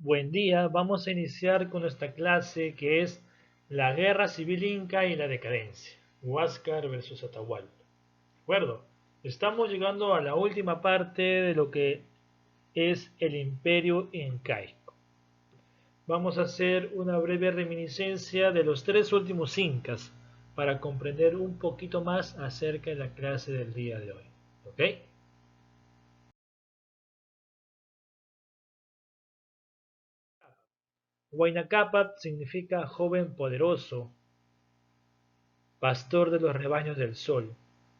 Buen día, vamos a iniciar con nuestra clase que es la Guerra Civil Inca y la Decadencia, Huáscar versus Atahualpa. ¿De acuerdo? Estamos llegando a la última parte de lo que es el Imperio Incaico. Vamos a hacer una breve reminiscencia de los tres últimos incas para comprender un poquito más acerca de la clase del día de hoy. ¿Ok? Huayna Cápac significa joven poderoso, pastor de los rebaños del sol.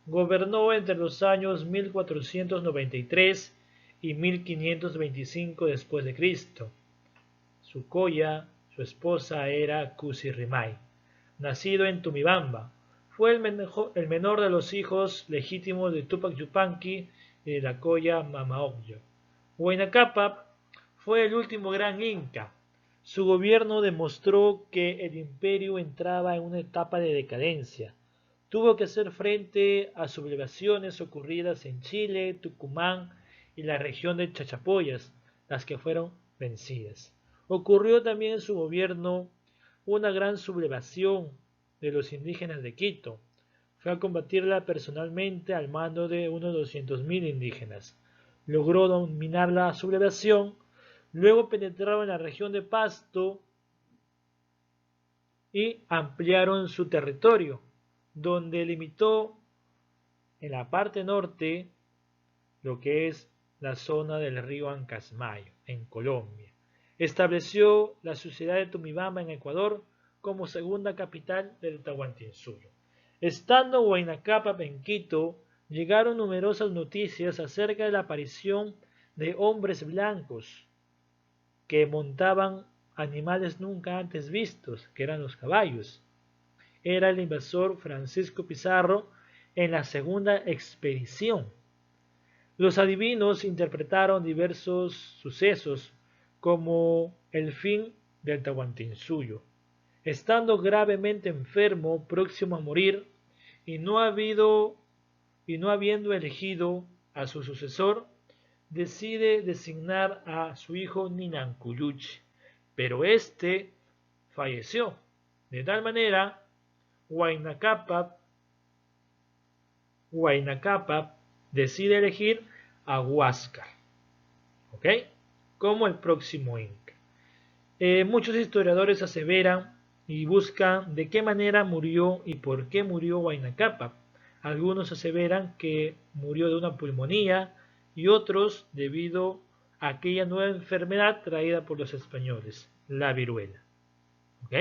Gobernó entre los años 1493 y 1525 después de Cristo. Su coya, su esposa, era Cusirimay, nacido en Tumibamba. Fue el menor de los hijos legítimos de Tupac Yupanqui y de la coya Mamaocllo. Huayna Cápac fue el último gran inca. Su gobierno demostró que el imperio entraba en una etapa de decadencia. Tuvo que hacer frente a sublevaciones ocurridas en Chile, Tucumán y la región de Chachapoyas, las que fueron vencidas. Ocurrió también en su gobierno una gran sublevación de los indígenas de Quito. Fue a combatirla personalmente al mando de unos 200.000 indígenas. Logró dominar la sublevación, luego penetraron en la región de Pasto y ampliaron su territorio, donde limitó en la parte norte lo que es la zona del río Ancasmayo, en Colombia. Estableció la ciudad de Tumibamba en Ecuador como segunda capital del Tahuantinsuyo. Estando Huayna Cápac en Quito, llegaron numerosas noticias acerca de la aparición de hombres blancos que montaban animales nunca antes vistos, que eran los caballos. Era el invasor Francisco Pizarro en la segunda expedición. Los adivinos interpretaron diversos sucesos como el fin del Tahuantinsuyo. Estando gravemente enfermo, próximo a morir, y no habiendo elegido a su sucesor, decide designar a su hijo Ninankuyuchi, pero este falleció. De tal manera, Huayna Cápac decide elegir a Huáscar, ¿ok? Como el próximo Inca. Muchos historiadores aseveran y buscan de qué manera murió y por qué murió Huayna Cápac. Algunos aseveran que murió de una pulmonía y otros debido a aquella nueva enfermedad traída por los españoles, la viruela. ¿Ok?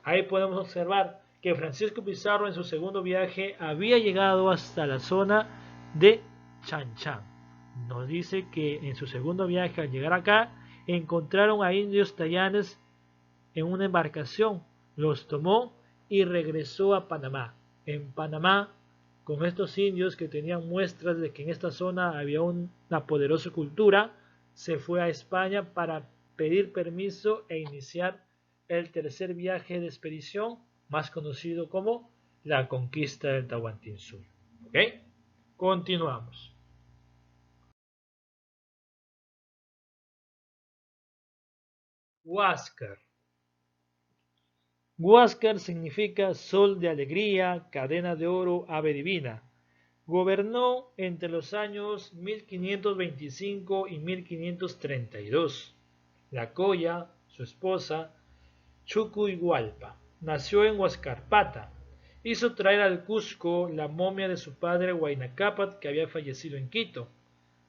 Ahí podemos observar que Francisco Pizarro en su segundo viaje había llegado hasta la zona de Chan. Nos dice que en su segundo viaje al llegar acá encontraron a indios tayanes en una embarcación, los tomó y regresó a Panamá. En Panamá, con estos indios que tenían muestras de que en esta zona había una poderosa cultura, se fue a España para pedir permiso e iniciar el tercer viaje de expedición, más conocido como la conquista del Tahuantinsuyo. ¿Ok? Continuamos. Huáscar. Huáscar significa sol de alegría, cadena de oro, ave divina. Gobernó entre los años 1525 y 1532. La Coya, su esposa, Chucuigualpa, nació en Huascarpata. Hizo traer al Cusco la momia de su padre Huayna Cápac, que había fallecido en Quito.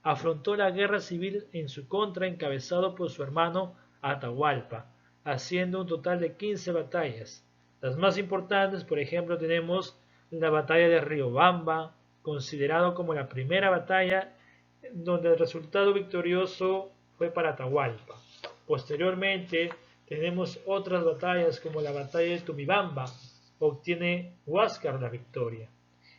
Afrontó la guerra civil en su contra encabezado por su hermano Atahualpa, haciendo un total de 15 batallas. Las más importantes, por ejemplo, tenemos la batalla de Riobamba, considerado como la primera batalla donde el resultado victorioso fue para Atahualpa. Posteriormente tenemos otras batallas como la batalla de Tumibamba, obtiene Huáscar la victoria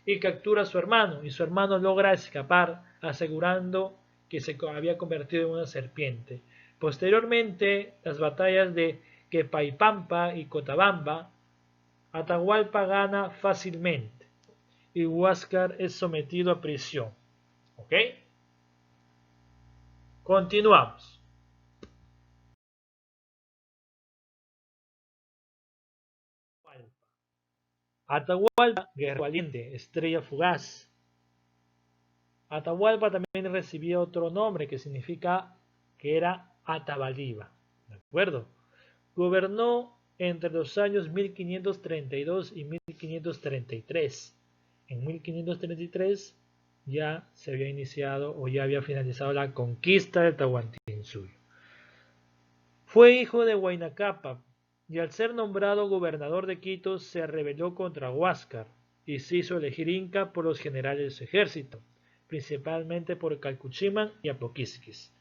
y captura a su hermano, y su hermano logra escapar asegurando que se había convertido en una serpiente. Posteriormente, las batallas de Quepaipampa y Cotabamba, Atahualpa gana fácilmente y Huáscar es sometido a prisión. ¿Ok? Continuamos. Atahualpa, guerrero valiente, estrella fugaz. Atahualpa también recibía otro nombre que significa que era Atabaliba. ¿De acuerdo? Gobernó entre los años 1532 y 1533. En 1533 ya se había iniciado o ya había finalizado la conquista del Tahuantinsuyo. Fue hijo de Huayna Cápac y al ser nombrado gobernador de Quito se rebeló contra Huáscar y se hizo elegir inca por los generales de su ejército, principalmente por Calcuchiman y Apoquisquis.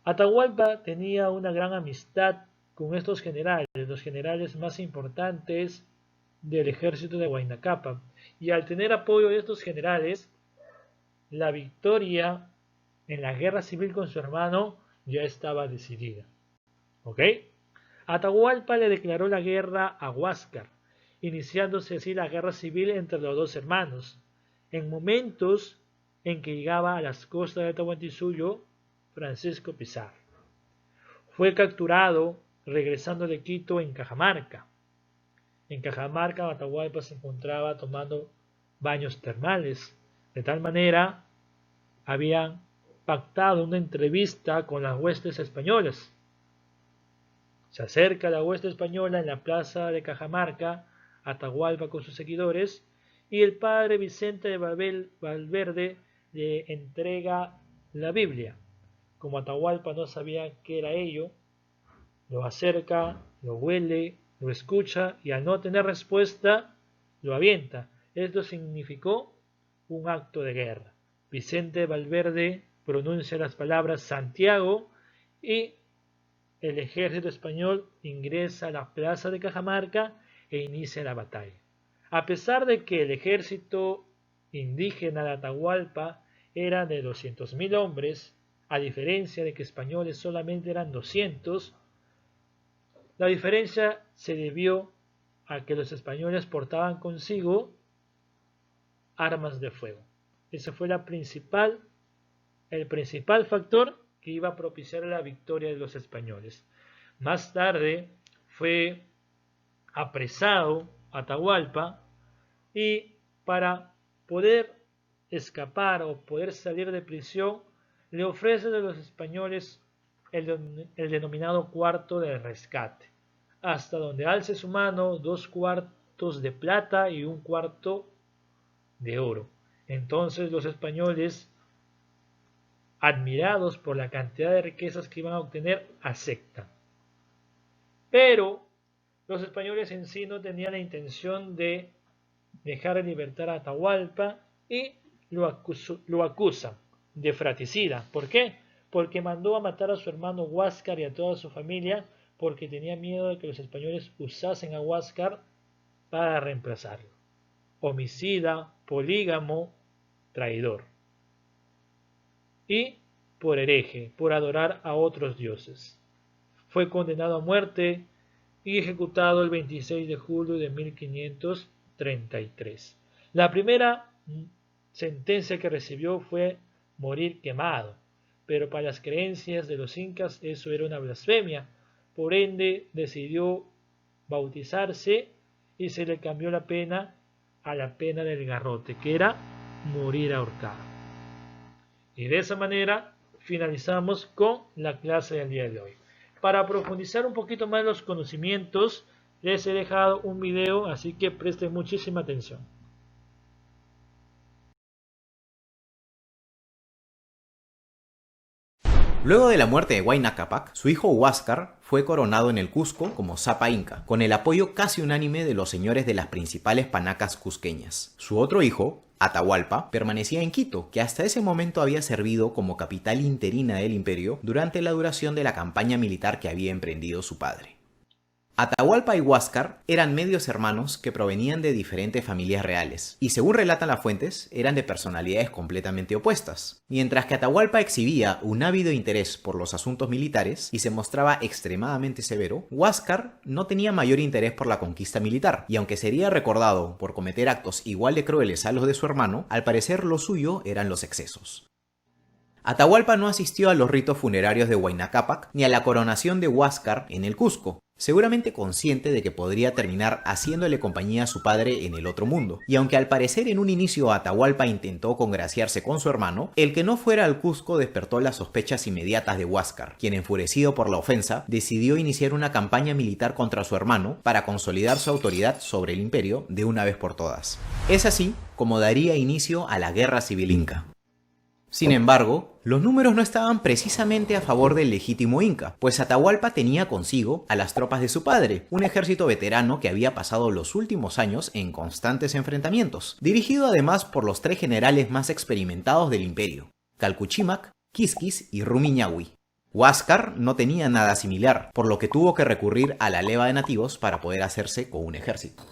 Atahualpa tenía una gran amistad con estos generales, los generales más importantes del ejército de Huayna Cápac, y al tener apoyo de estos generales, la victoria en la guerra civil con su hermano ya estaba decidida. ¿Ok? Atahualpa le declaró la guerra a Huáscar, iniciándose así la guerra civil entre los dos hermanos, en momentos en que llegaba a las costas de Tahuantinsuyo Francisco Pizarro. Fue capturado regresando de Quito en Cajamarca. En Cajamarca, Atahualpa se encontraba tomando baños termales. De tal manera, habían pactado una entrevista con las huestes españolas. Se acerca la hueste española en la plaza de Cajamarca, Atahualpa con sus seguidores, y el padre Vicente de Valverde le entrega la Biblia. Como Atahualpa no sabía qué era ello, lo acerca, lo huele, lo escucha y al no tener respuesta, lo avienta. Esto significó un acto de guerra. Vicente Valverde pronuncia las palabras Santiago y el ejército español ingresa a la plaza de Cajamarca e inicia la batalla. A pesar de que el ejército indígena de Atahualpa era de 200.000 hombres, a diferencia de que españoles solamente eran 200, la diferencia se debió a que los españoles portaban consigo armas de fuego. Ese fue el principal factor que iba a propiciar la victoria de los españoles. Más tarde fue apresado Atahualpa y para poder escapar o poder salir de prisión le ofrecen a los españoles el denominado cuarto de rescate, hasta donde alce su mano 2 cuartos de plata y 1 cuarto de oro. Entonces los españoles, admirados por la cantidad de riquezas que iban a obtener, aceptan. Pero los españoles en sí no tenían la intención de dejar en libertad a Atahualpa y lo acusan de fratricida. ¿Por qué? Porque mandó a matar a su hermano Huáscar y a toda su familia porque tenía miedo de que los españoles usasen a Huáscar para reemplazarlo. Homicida, polígamo, traidor. Y por hereje, por adorar a otros dioses. Fue condenado a muerte y ejecutado el 26 de julio de 1533. La primera sentencia que recibió fue morir quemado, pero para las creencias de los incas eso era una blasfemia, por ende decidió bautizarse y se le cambió la pena a la pena del garrote, que era morir ahorcado. Y de esa manera finalizamos con la clase del día de hoy. Para profundizar un poquito más los conocimientos, les he dejado un video, así que presten muchísima atención. Luego de la muerte de Huayna Cápac, su hijo Huáscar fue coronado en el Cusco como Zapa Inca, con el apoyo casi unánime de los señores de las principales panacas cusqueñas. Su otro hijo, Atahualpa, permanecía en Quito, que hasta ese momento había servido como capital interina del imperio durante la duración de la campaña militar que había emprendido su padre. Atahualpa y Huáscar eran medios hermanos que provenían de diferentes familias reales, y según relatan las fuentes, eran de personalidades completamente opuestas. Mientras que Atahualpa exhibía un ávido interés por los asuntos militares y se mostraba extremadamente severo, Huáscar no tenía mayor interés por la conquista militar, y aunque sería recordado por cometer actos igual de crueles a los de su hermano, al parecer lo suyo eran los excesos. Atahualpa no asistió a los ritos funerarios de Huayna Cápac ni a la coronación de Huáscar en el Cusco, seguramente consciente de que podría terminar haciéndole compañía a su padre en el otro mundo. Y aunque al parecer en un inicio Atahualpa intentó congraciarse con su hermano, el que no fuera al Cusco despertó las sospechas inmediatas de Huáscar, quien, enfurecido por la ofensa, decidió iniciar una campaña militar contra su hermano para consolidar su autoridad sobre el imperio de una vez por todas. Es así como daría inicio a la Guerra Civil Inca. Sin embargo, los números no estaban precisamente a favor del legítimo Inca, pues Atahualpa tenía consigo a las tropas de su padre, un ejército veterano que había pasado los últimos años en constantes enfrentamientos, dirigido además por los 3 generales más experimentados del imperio, Calcuchímac, Quisquis y Rumiñahui. Huáscar no tenía nada similar, por lo que tuvo que recurrir a la leva de nativos para poder hacerse con un ejército.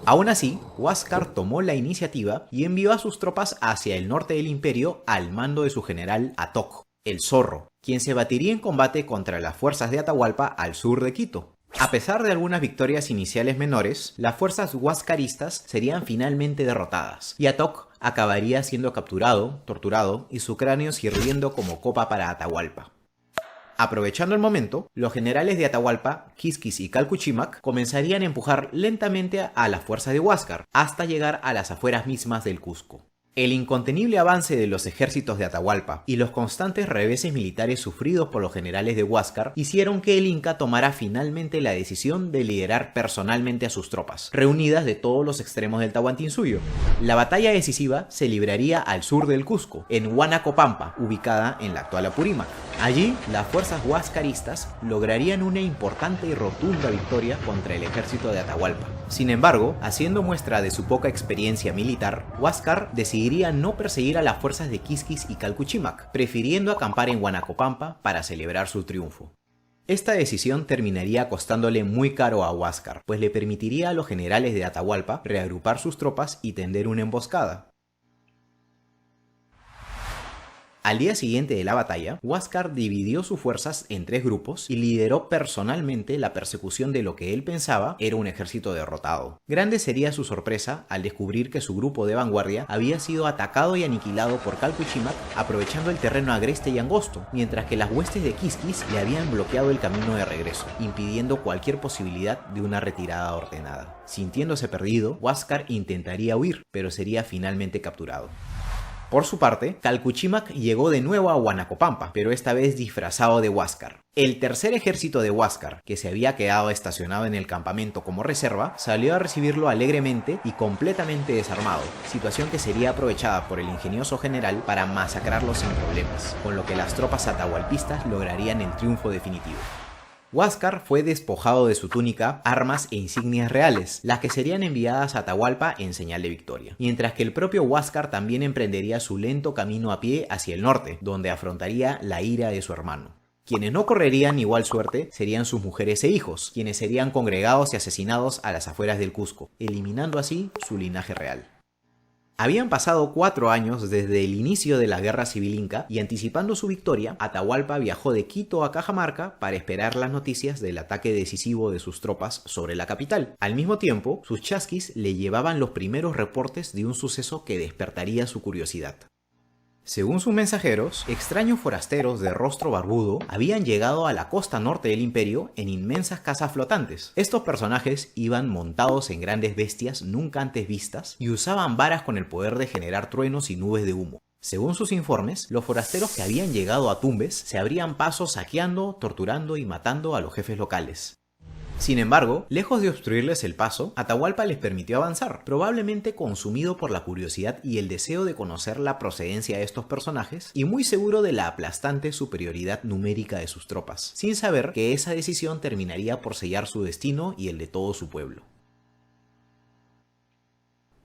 Aún así, Huáscar tomó la iniciativa y envió a sus tropas hacia el norte del imperio al mando de su general Atoc, el Zorro, quien se batiría en combate contra las fuerzas de Atahualpa al sur de Quito. A pesar de algunas victorias iniciales menores, las fuerzas huáscaristas serían finalmente derrotadas, y Atoc acabaría siendo capturado, torturado y su cráneo sirviendo como copa para Atahualpa. Aprovechando el momento, los generales de Atahualpa, Quisquis y Calcuchímac comenzarían a empujar lentamente a las fuerzas de Huáscar hasta llegar a las afueras mismas del Cusco. El incontenible avance de los ejércitos de Atahualpa y los constantes reveses militares sufridos por los generales de Huáscar hicieron que el Inca tomara finalmente la decisión de liderar personalmente a sus tropas, reunidas de todos los extremos del Tahuantinsuyo. La batalla decisiva se libraría al sur del Cusco, en Huanacopampa, ubicada en la actual Apurímac. Allí, las fuerzas huáscaristas lograrían una importante y rotunda victoria contra el ejército de Atahualpa. Sin embargo, haciendo muestra de su poca experiencia militar, Huáscar decidiría no perseguir a las fuerzas de Quisquis y Calcuchímac, prefiriendo acampar en Huanacopampa para celebrar su triunfo. Esta decisión terminaría costándole muy caro a Huáscar, pues le permitiría a los generales de Atahualpa reagrupar sus tropas y tender una emboscada. Al día siguiente de la batalla, Huáscar dividió sus fuerzas en 3 grupos y lideró personalmente la persecución de lo que él pensaba era un ejército derrotado. Grande sería su sorpresa al descubrir que su grupo de vanguardia había sido atacado y aniquilado por Calcuchímac aprovechando el terreno agreste y angosto, mientras que las huestes de Quisquis le habían bloqueado el camino de regreso, impidiendo cualquier posibilidad de una retirada ordenada. Sintiéndose perdido, Huáscar intentaría huir, pero sería finalmente capturado. Por su parte, Calcuchímac llegó de nuevo a Huanacopampa, pero esta vez disfrazado de Huáscar. El tercer ejército de Huáscar, que se había quedado estacionado en el campamento como reserva, salió a recibirlo alegremente y completamente desarmado, situación que sería aprovechada por el ingenioso general para masacrarlo sin problemas, con lo que las tropas atahualpistas lograrían el triunfo definitivo. Huáscar fue despojado de su túnica, armas e insignias reales, las que serían enviadas a Atahualpa en señal de victoria, mientras que el propio Huáscar también emprendería su lento camino a pie hacia el norte, donde afrontaría la ira de su hermano. Quienes no correrían igual suerte serían sus mujeres e hijos, quienes serían congregados y asesinados a las afueras del Cusco, eliminando así su linaje real. Habían pasado 4 años desde el inicio de la Guerra Civil Inca y anticipando su victoria, Atahualpa viajó de Quito a Cajamarca para esperar las noticias del ataque decisivo de sus tropas sobre la capital. Al mismo tiempo, sus chasquis le llevaban los primeros reportes de un suceso que despertaría su curiosidad. Según sus mensajeros, extraños forasteros de rostro barbudo habían llegado a la costa norte del imperio en inmensas casas flotantes. Estos personajes iban montados en grandes bestias nunca antes vistas y usaban varas con el poder de generar truenos y nubes de humo. Según sus informes, los forasteros que habían llegado a Tumbes se abrían paso saqueando, torturando y matando a los jefes locales. Sin embargo, lejos de obstruirles el paso, Atahualpa les permitió avanzar, probablemente consumido por la curiosidad y el deseo de conocer la procedencia de estos personajes y muy seguro de la aplastante superioridad numérica de sus tropas, sin saber que esa decisión terminaría por sellar su destino y el de todo su pueblo.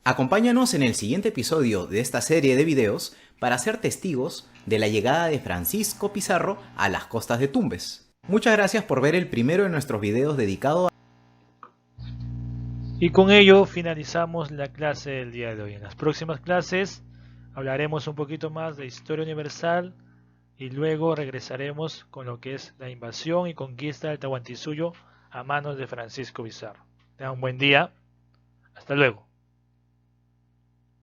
Acompáñanos en el siguiente episodio de esta serie de videos para ser testigos de la llegada de Francisco Pizarro a las costas de Tumbes. Muchas gracias por ver el primero de nuestros videos dedicado a... Y con ello finalizamos la clase del día de hoy. En las próximas clases hablaremos un poquito más de historia universal y luego regresaremos con lo que es la invasión y conquista del Tahuantinsuyo a manos de Francisco Pizarro. Tengan un buen día. Hasta luego.